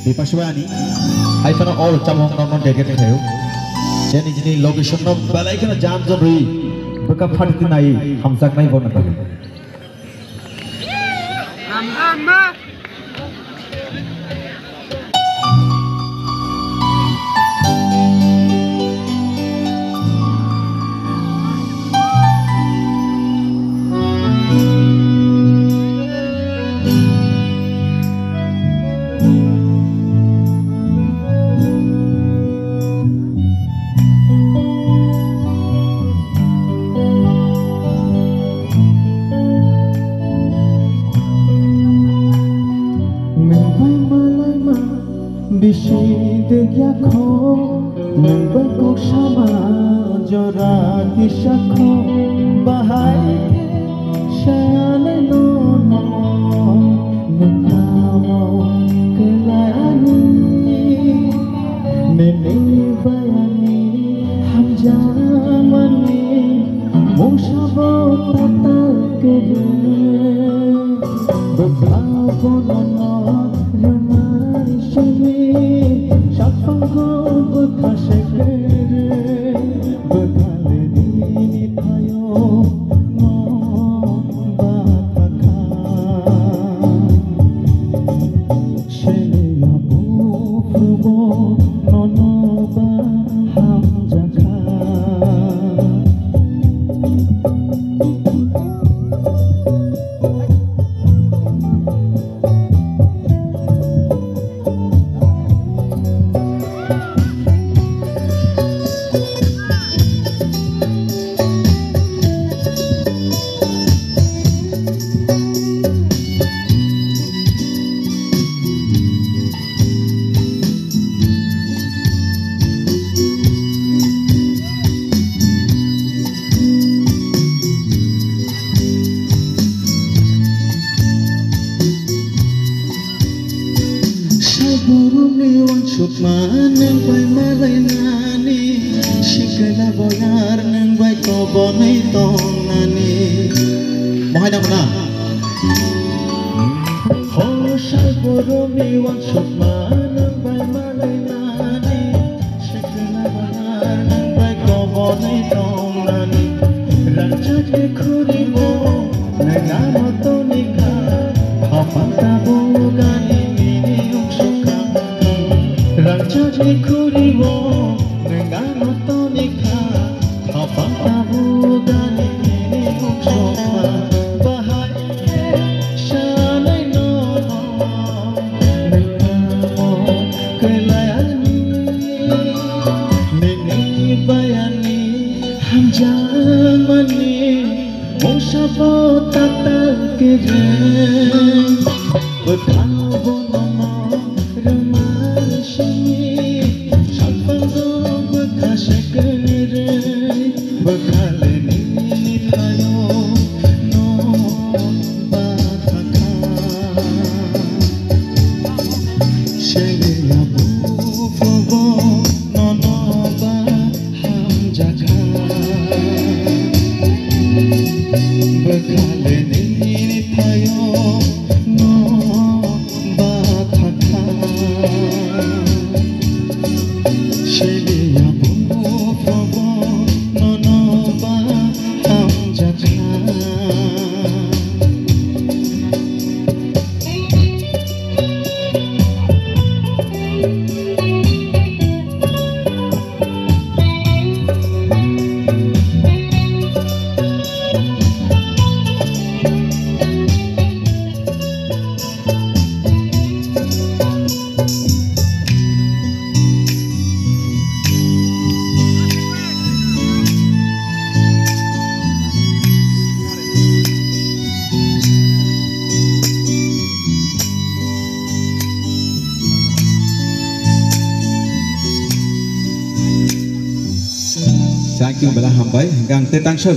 Bipaswani hai fana all chamong non deket theo jeni jeni location no balai kana jam jon rui baka phati nai hamsak nai bon na Amma Bishid yakho nangbai kok sama jorati shakho bahai shale no no namo kelani nene bayani ham jamani mushabo tata kere beblavo no Burungni wan chukman neng bai malai nani shikala boyar neng bai ko bonai tong nani mohai na kuna oh shai burungni wan chukman neng bai malai nani shikala boyar neng bai ko bonai tong nani raja ke khuri mo neng amo to nikha apanta bogani Raja kuri wo nengano to nikha apanta bugani ni mukshoma bahai shalai no nengamo kelayani neni bayani hamjamani mushabo tata kere betabo nama Thank you bala hambai gang te tang sar